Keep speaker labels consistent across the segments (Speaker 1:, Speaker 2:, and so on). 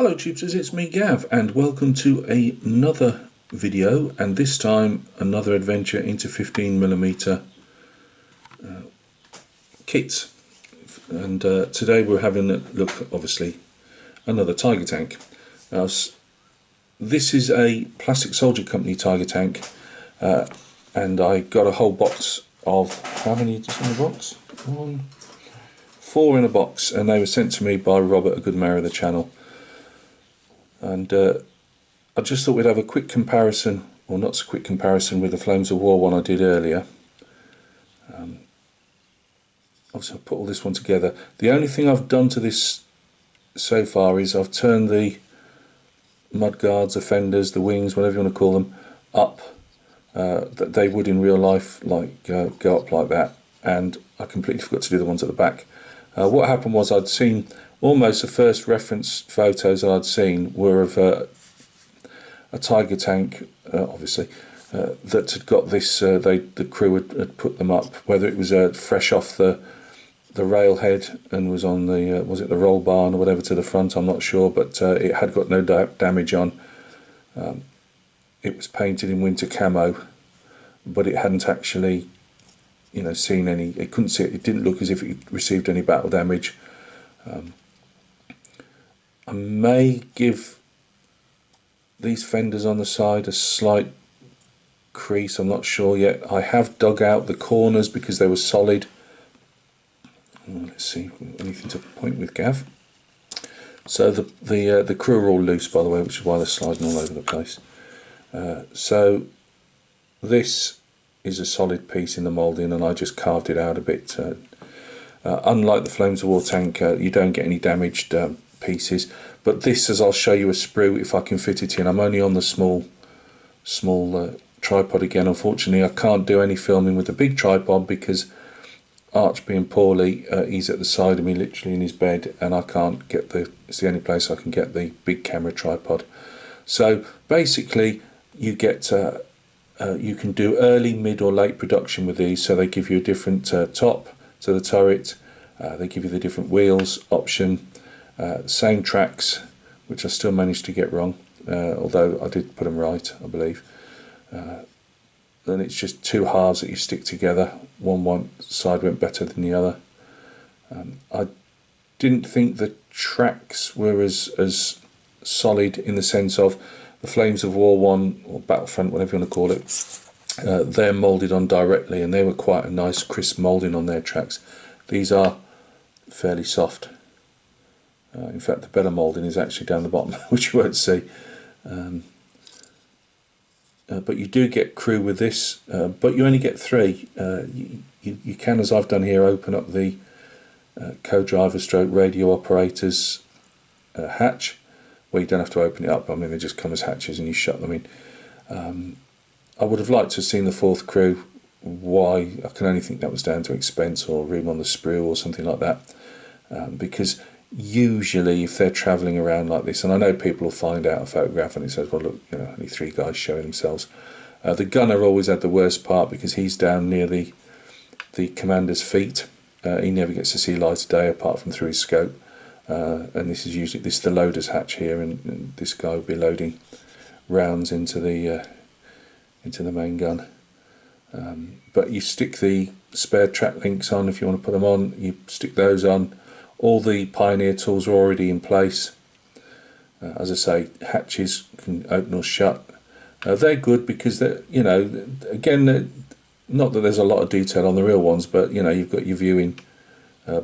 Speaker 1: Hello Tubesters, it's me Gav and welcome to another video, and this time another adventure into 15mm kits. And today we're having a look, obviously, another Tiger tank. Now, this is a Plastic Soldier Company Tiger tank, and I got a whole box of, how many is in the box? 4 in a box, and they were sent to me by Robert, a good member of the channel. And I just thought we'd have a quick comparison, or not so quick comparison, with the Flames of War one I did earlier. Obviously I've put all this one together. The only thing I've done to this so far is I've turned the mudguards, the fenders, the wings, whatever you want to call them, up, that they would in real life, like go up like that, and I completely forgot to do the ones at the back. What happened was I'd seen almost the first reference photos that I'd seen were of a Tiger tank, obviously, that had got this, the crew had put them up, whether it was fresh off the railhead and was on the, was it the roll barn or whatever to the front, I'm not sure, but it had got no damage on. It was painted in winter camo, but it hadn't actually, you know, seen any, it couldn't see it, it didn't look as if it received any battle damage. I may give these fenders on the side a slight crease, I'm not sure yet. I have dug out the corners because they were solid. Let's see, anything to point with, Gav? So the crew are all loose, by the way, which is why they're sliding all over the place. So this is a solid piece in the moulding, and I just carved it out a bit. Unlike the Flames of War tank, you don't get any damaged pieces, but this, as I'll show you, a sprue if I can fit it in. I'm only on the small tripod again. Unfortunately I can't do any filming with the big tripod because Arch, being poorly, he's at the side of me, literally in his bed, and I can't get it's the only place I can get the big camera tripod. So basically you get you can do early, mid or late production with these, so they give you a different top to the turret, they give you the different wheels option, same tracks, which I still managed to get wrong, although I did put them right, I believe. Then it's just 2 halves that you stick together. One side went better than the other. I didn't think the tracks were as solid in the sense of the Flames of War one, or Battlefront, whatever you want to call it. They're moulded on directly, and they were quite a nice crisp moulding on their tracks. These are fairly soft. In fact, the better moulding is actually down the bottom, which you won't see. But you do get crew with this, but you only get 3. You can, as I've done here, open up the co-driver stroke radio operators hatch. Well, you don't have to open it up, I mean they just come as hatches and you shut them in. I would have liked to have seen the 4th crew. Why? I can only think that was down to expense or room on the sprue or something like that, because usually if they're travelling around like this, and I know people will find out a photograph and it says, well look, you know, only 3 guys showing themselves. The gunner always had the worst part because he's down near the commander's feet. He never gets to see light of day apart from through his scope, and this is usually, this is the loader's hatch here, and this guy will be loading rounds into the main gun. But you stick the spare track links on if you want to put them on, you stick those on. All the Pioneer tools are already in place. As I say, hatches can open or shut. They're good because they're, you know, again, not that there's a lot of detail on the real ones, but you know, you've got your viewing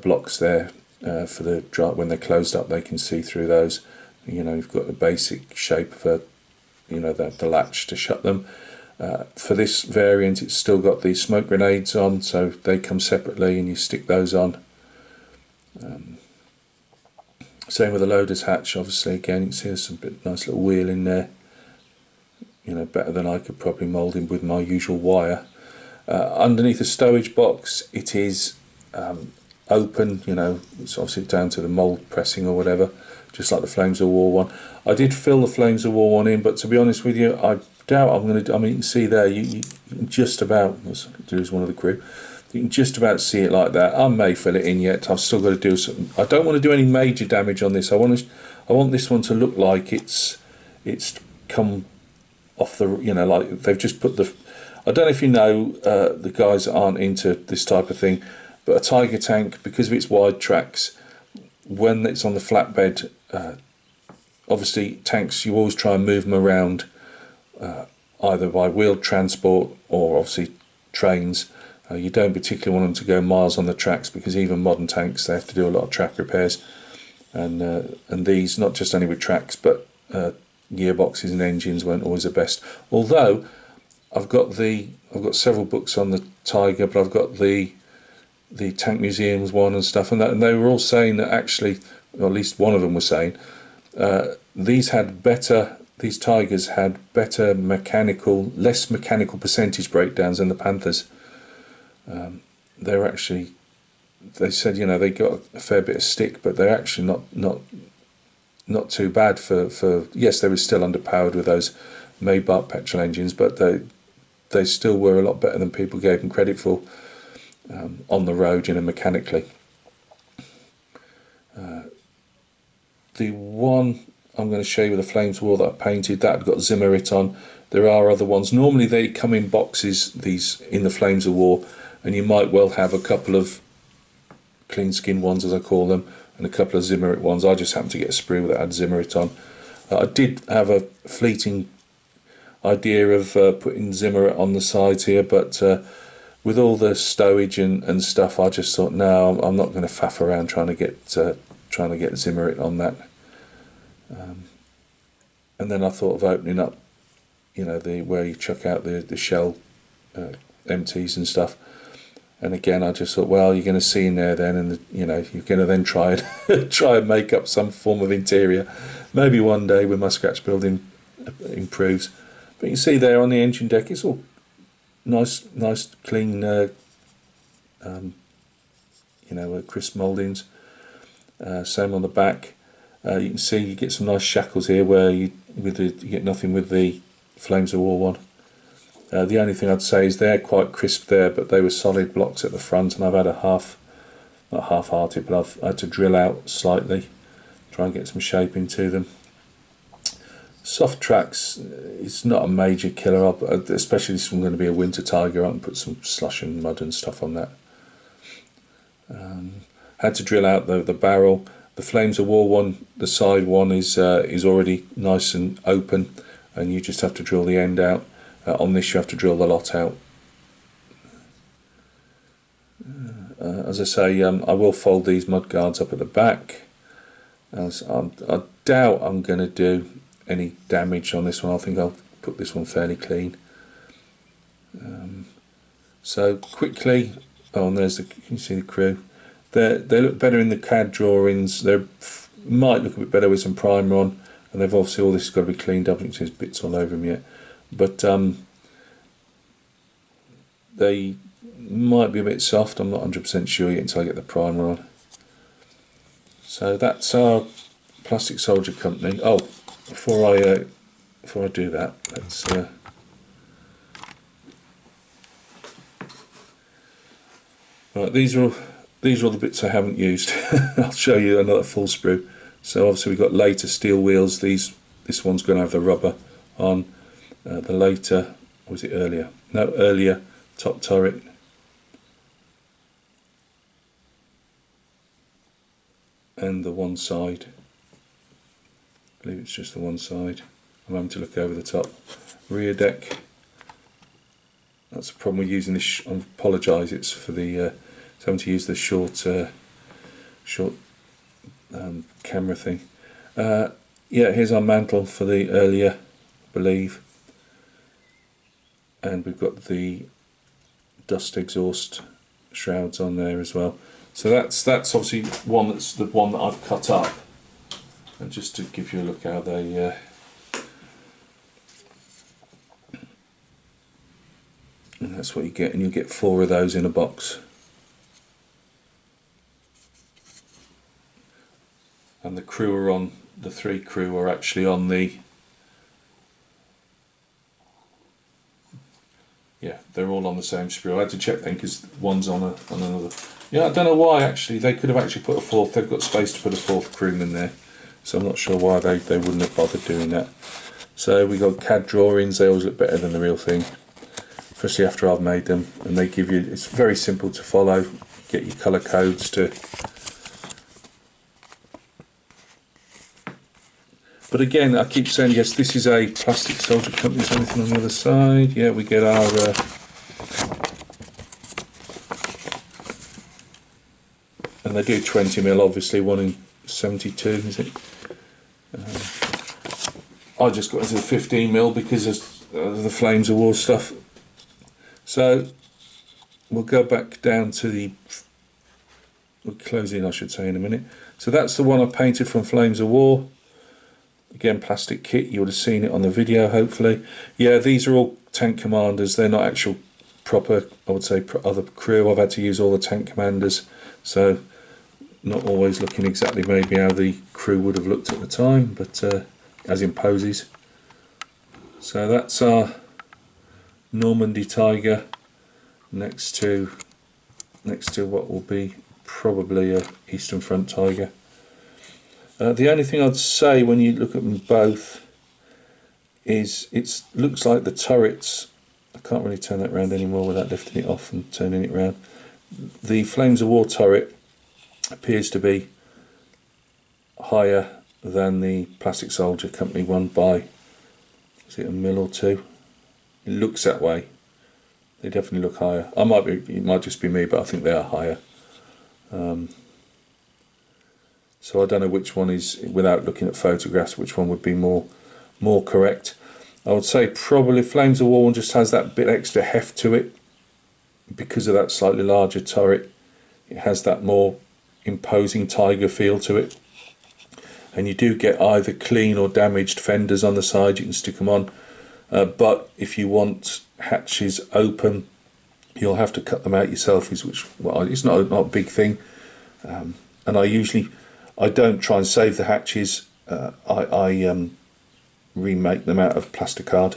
Speaker 1: blocks there for the when they're closed up, they can see through those. You know, you've got the basic shape for, you know, the latch to shut them. For this variant, it's still got the smoke grenades on, so they come separately, and you stick those on. Same with the loader's hatch, obviously. Again, you can see there's some nice little wheel in there, you know, better than I could probably mould in with my usual wire. Underneath the stowage box, it is open, you know, it's obviously down to the mould pressing or whatever, just like the Flames of War one. I did fill the Flames of War one in, but to be honest with you, I doubt I'm going to, I mean, you can see there, you can just about, there's one of the crew, you can just about see it like that. I may fill it in yet, I've still got to do some, I don't want to do any major damage on this. I want I want this one to look like it's come off the, you know, like they've just put the, I don't know if you know, the guys that aren't into this type of thing, but a Tiger tank, because of its wide tracks, when it's on the flatbed, obviously tanks, you always try and move them around, either by wheeled transport or obviously trains. You don't particularly want them to go miles on the tracks, because even modern tanks, they have to do a lot of track repairs, and these, not just only with tracks, but gearboxes and engines weren't always the best. Although I've got several books on the Tiger, but I've got the Tank Museum's one and stuff, and they were all saying that actually, or at least one of them was saying, these Tigers had better less mechanical percentage breakdowns than the Panthers. They were actually, they said, you know, they got a fair bit of stick, but they're actually not too bad for yes, they were still underpowered with those Maybach petrol engines, but they still were a lot better than people gave them credit for on the road, you know, mechanically. The one I'm going to show you with the flames wall that I painted, that had got Zimmerit on. There are other ones. Normally they come in boxes, these in the Flames of War, and you might well have a couple of clean skin ones, as I call them, and a couple of Zimmerit ones. I just happened to get a sprue that had Zimmerit on. I did have a fleeting idea of putting Zimmerit on the sides here, but with all the stowage and stuff, I just thought, no, I'm not going to faff around trying to get Zimmerit on that. And then I thought of opening up, you know, where you chuck out the shell empties and stuff. And again, I just thought, well, you're going to see in there then, and you know, you're going to then try and make up some form of interior. Maybe one day when my scratch building improves. But you can see there on the engine deck, it's all nice, clean, you know, crisp mouldings. Same on the back. You can see you get some nice shackles here where you get nothing with the Flames of War one. The only thing I'd say is they're quite crisp there, but they were solid blocks at the front, and I've had not half-hearted, but I've had to drill out slightly, try and get some shape into them. Soft tracks, it's not a major killer, especially this one's going to be a winter Tiger. I can put some slush and mud and stuff on that. Had to drill out the barrel. The Flames of War one, the side one, is already nice and open, and you just have to drill the end out. On this you have to drill the lot out. As I say, I will fold these mud guards up at the back. I doubt I'm going to do any damage on this one. I think I'll put this one fairly clean. So quickly, and there's you can see the crew. They look better in the CAD drawings. They might look a bit better with some primer on, and they've obviously all this has got to be cleaned up. You can see there's bits all over them yet, but they might be a bit soft. I'm not 100% sure yet until I get the primer on. So that's our Plastic Soldier company. Oh, before I do that, let's right, these are all the bits I haven't used. I'll show you another full sprue. So obviously we've got later steel wheels. This one's going to have the rubber on. The later, or was it earlier? No, earlier top turret. And the one side. I believe it's just the one side. I'm having to look over the top. Rear deck. That's the problem with using this. I apologise. It's for the having to use the short camera thing. Yeah, here's our mantle for the earlier, I believe, and we've got the dust exhaust shrouds on there as well. So that's obviously that's the one that I've cut up, and just to give you a look how they. And that's what you get, and you get 4 of those in a box. And the crew are on, the 3 crew are actually on the, yeah, they're all on the same sprue. I had to check then because one's on another. Yeah, I don't know why actually. They could have actually put a 4th, they've got space to put a 4th crewman there. so I'm not sure why they wouldn't have bothered doing that. So we got CAD drawings, they always look better than the real thing, especially after I've made them, and they give you, it's very simple to follow, get your colour codes to. But again, I keep saying, yes, this is a plastic soldier company. Is anything on the other side? Yeah, we get our and they do 20mm, obviously, one in 72, is it? I just got into the 15mm because of the Flames of War stuff. So we'll go back down to we'll close in, I should say, in a minute. So that's the one I painted from Flames of War. Again, plastic kit, you would have seen it on the video, hopefully. Yeah, these are all tank commanders, they're not actual proper, I would say, other crew. I've had to use all the tank commanders, so not always looking exactly maybe how the crew would have looked at the time, but as in poses. So that's our Normandy Tiger next to what will be probably a Eastern Front Tiger. The only thing I'd say when you look at them both is it looks like the turrets, I can't really turn that around anymore without lifting it off and turning it around. The Flames of War turret appears to be higher than the Plastic Soldier Company one by, is it a mil or two? It looks that way. They definitely look higher. It might just be me, but I think they are higher. So I don't know which one is, without looking at photographs, which one would be more correct. I would say probably Flames of War one just has that bit extra heft to it because of that slightly larger turret. It has that more imposing Tiger feel to it, and you do get either clean or damaged fenders on the side. You can stick them on, but if you want hatches open, you'll have to cut them out yourself, which well, it's not a big thing. And I don't try and save the hatches. I remake them out of plasticard.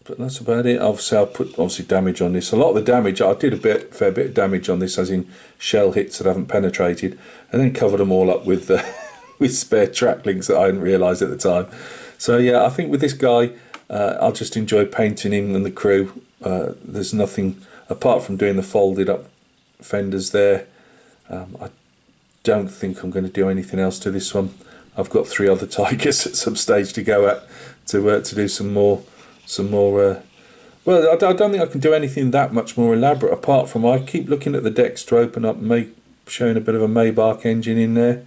Speaker 1: But that's about it. Obviously, I'll put damage on this. A lot of the damage, I did fair bit of damage on this, as in shell hits that haven't penetrated, and then covered them all up with with spare track links that I hadn't realised at the time. So yeah, I think with this guy, I'll just enjoy painting him and the crew. There's nothing apart from doing the folded up fenders there. I don't think I'm going to do anything else to this one. I've got 3 other Tigers at some stage to go at to do some more. Well, I don't think I can do anything that much more elaborate apart from I keep looking at the decks to open up, showing a bit of a Maybach engine in there,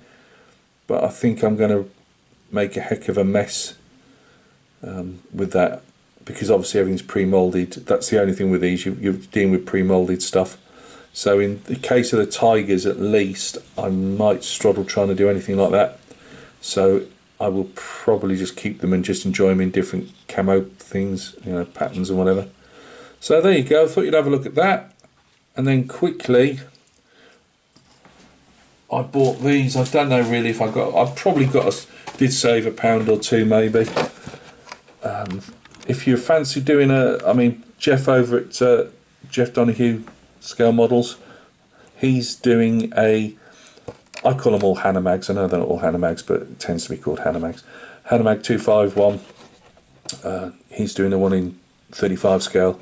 Speaker 1: but I think I'm going to make a heck of a mess with that, because obviously everything's pre-moulded. That's the only thing with these, you're dealing with pre-moulded stuff. So in the case of the Tigers, at least, I might struggle trying to do anything like that. So I will probably just keep them and just enjoy them in different camo things, patterns and whatever. So there you go. I thought you'd have a look at that. And then quickly, I bought these. I don't know really if I've probably did save £1 or £2 maybe. If you fancy doing Jeff over at Jeff Donahue Scale Models, he's doing I call them all Hanamags. I know they're not all Hanamags, but it tends to be called Hanamags. Hanamag 251. He's doing the one in 35 scale,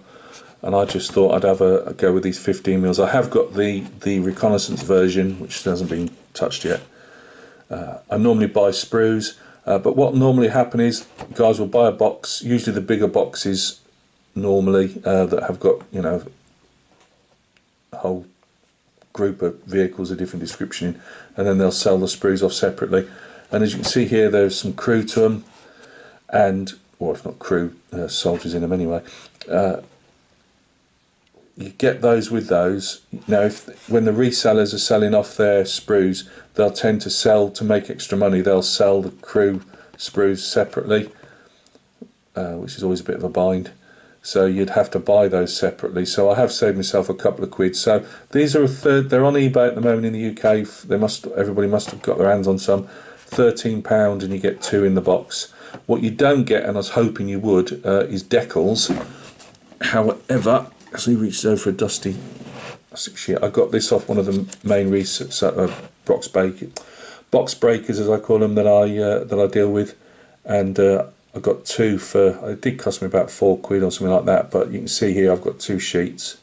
Speaker 1: and I just thought I'd have a go with these 15mm. I have got the reconnaissance version, which hasn't been touched yet. I normally buy sprues, but what normally happen is guys will buy a box, usually the bigger boxes normally, that have got a whole group of vehicles of different description in, and then they'll sell the sprues off separately. And as you can see here, there's some crew to them, or if not crew, soldiers in them anyway. You get those with those. Now, when the resellers are selling off their sprues, they'll tend to make extra money, they'll sell the crew sprues separately, which is always a bit of a bind. So you'd have to buy those separately. So I have saved myself a couple of quid. So these are they're on eBay at the moment in the UK. Everybody must have got their hands on some. £13, and you get 2 in the box. What you don't get, and I was hoping you would, is decals. However, as we reached over for a dusty sheet, I got this off one of the main box breakers as I call them, that I deal with, and I got two for, it did cost me about £4 or something like that, but you can see here I've got 2 sheets.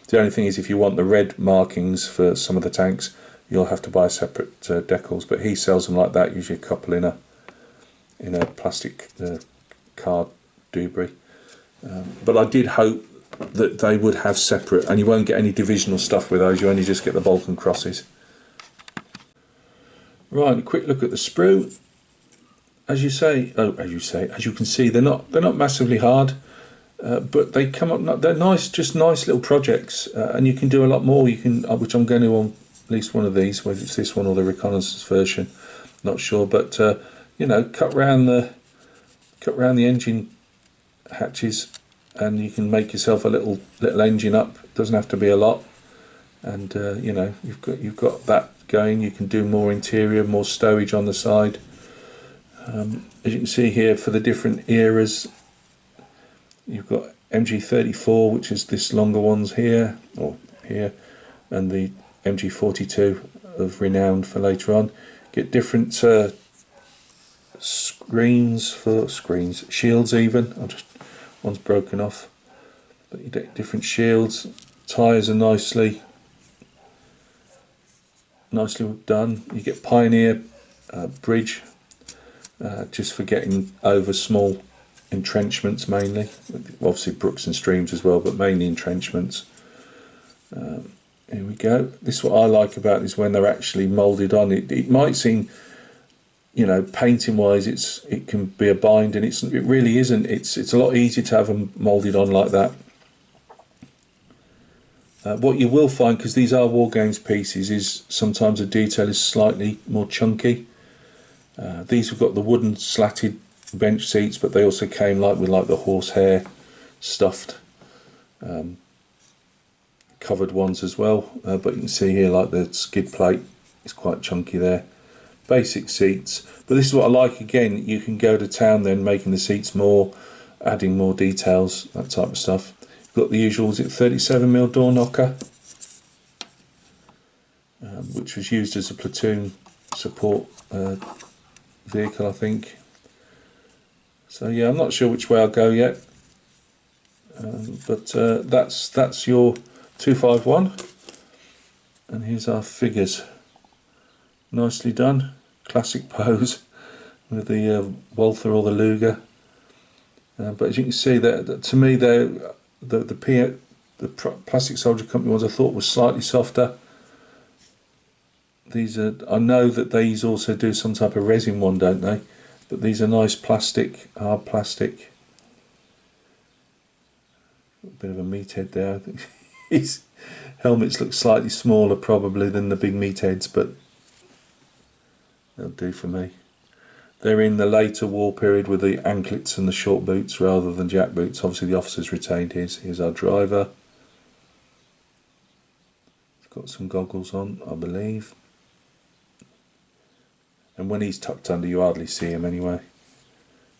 Speaker 1: The only thing is, if you want the red markings for some of the tanks, you'll have to buy separate decals, but he sells them like that, usually a couple in a plastic card doobry. But I did hope that they would have separate, and you won't get any divisional stuff with those, you only just get the Balkan crosses. Right, a quick look at the sprue. As you can see, they're not massively hard, but they come up. They're nice, just nice little projects, and you can do a lot more. You can, which I'm going to on at least one of these, whether it's this one or the reconnaissance version, not sure. But you know, cut round the engine hatches, and you can make yourself a little engine up. It doesn't have to be a lot, and you know, you've got that going. You can do more interior, more stowage on the side. As you can see here, for the different eras, you've got MG34, which is this longer ones here, or here, and the MG42 of renowned for later on. Get different shields even. One's broken off, but you get different shields. Tyres are nicely done. You get Pioneer bridge. Just for getting over small entrenchments mainly, obviously brooks and streams as well, but mainly entrenchments. Here we go. This is what I like about this, when they're actually moulded on. It might seem, you know, painting wise it can be a bind, and it really isn't. It's a lot easier to have them moulded on like that. What you will find, because these are War Games pieces, is sometimes the detail is slightly more chunky. These have got the wooden slatted bench seats, but they also came with the horsehair stuffed covered ones as well. But you can see here, like the skid plate is quite chunky there. Basic seats, but this is what I like. Again, you can go to town then, making the seats more, adding more details, that type of stuff. You've got the usual, is it 37mm door knocker, which was used as a platoon support vehicle, I think. So yeah, I'm not sure which way I'll go yet, but that's your 251, and here's our figures. Nicely done, classic pose with the Walther or the Luger. But as you can see, that to me, the Plastic Soldier Company ones I thought was slightly softer. These are, I know that these also do some type of resin one, don't they? But these are nice plastic, hard plastic. A bit of a meathead there. I think his helmets look slightly smaller probably than the big meatheads, but they'll do for me. They're in the later war period with the anklets and the short boots rather than jack boots. Obviously the officers retained his. Here's our driver. He's got some goggles on, I believe. And when he's tucked under, you hardly see him anyway.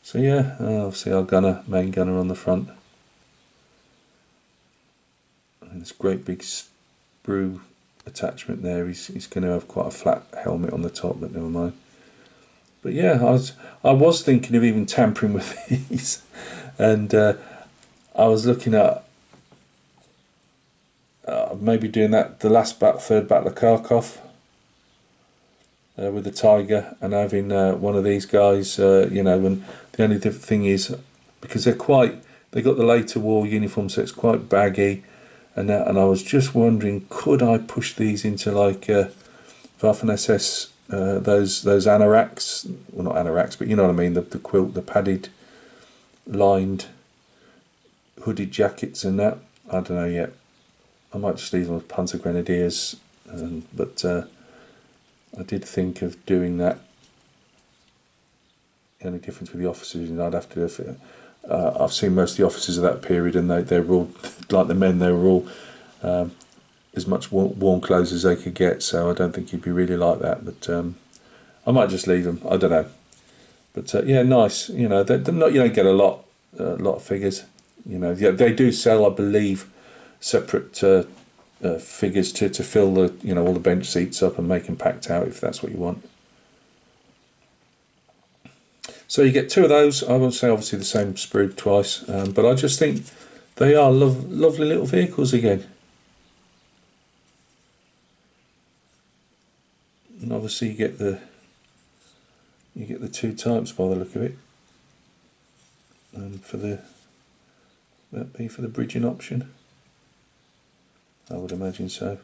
Speaker 1: So yeah, obviously our main gunner on the front. And this great big sprue attachment there. He's going to have quite a flat helmet on the top, but never mind. But yeah, I was thinking of even tampering with these, and I was looking at maybe doing that third battle of Kharkov. With the Tiger, and having one of these guys, you know, and the only thing is, because they got the later war uniform, so it's quite baggy, and I was just wondering, could I push these into like Waffen-SS, those anoraks, well not anoraks, but you know what I mean, the quilt, the padded, lined, hooded jackets and that. I don't know yet. I might just leave them with Panzer Grenadiers, but I did think of doing that. The only difference with the officers is I'd have to do it. I've seen most of the officers of that period, and they were all, like the men, they were all as much warm clothes as they could get, so I don't think he'd be really like that, but I might just leave them, I don't know. But yeah, nice, you know, they're not, you don't get a lot of figures, you know. They do sell, I believe, separate figures to fill the, you know, all the bench seats up and make them packed out if that's what you want. So you get two of those. I won't say obviously the same sprue twice, but I just think they are lovely little vehicles again. And obviously you get the two types by the look of it. For the, that be for the bridging option, I would imagine so.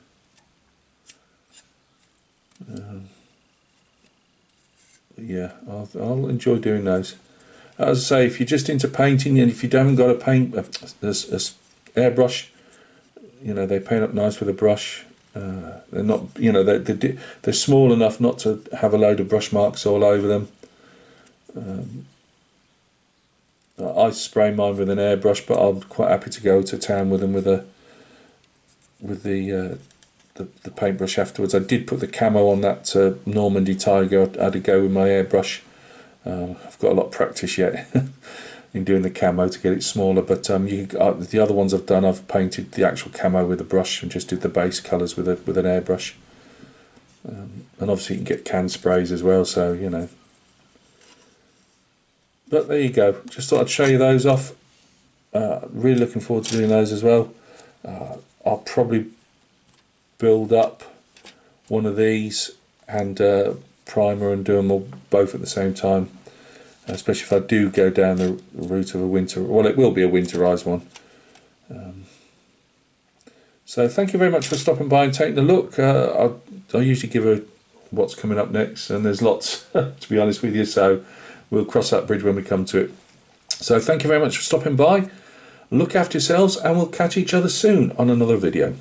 Speaker 1: Yeah, I'll enjoy doing those. As I say, if you're just into painting and if you haven't got a paint airbrush, you know, they paint up nice with a brush. They're not, you know, they're small enough not to have a load of brush marks all over them. I spray mine with an airbrush, but I'm quite happy to go to town with them with the paintbrush afterwards. I did put the camo on that Normandy Tiger. I had to go with my airbrush. I've got a lot of practice yet in doing the camo to get it smaller, but the other ones I've done, I've painted the actual camo with a brush and just did the base colours with an airbrush. And obviously you can get can sprays as well, so you know. But there you go, just thought I'd show you those off. Really looking forward to doing those as well. I'll probably build up one of these and primer and do them all both at the same time, especially if I do go down the route of a winter, well, it will be a winterized one. So thank you very much for stopping by and taking a look. I usually give a what's coming up next, and there's lots to be honest with you, so we'll cross that bridge when we come to it. So thank you very much for stopping by. Look after yourselves, and we'll catch each other soon on another video.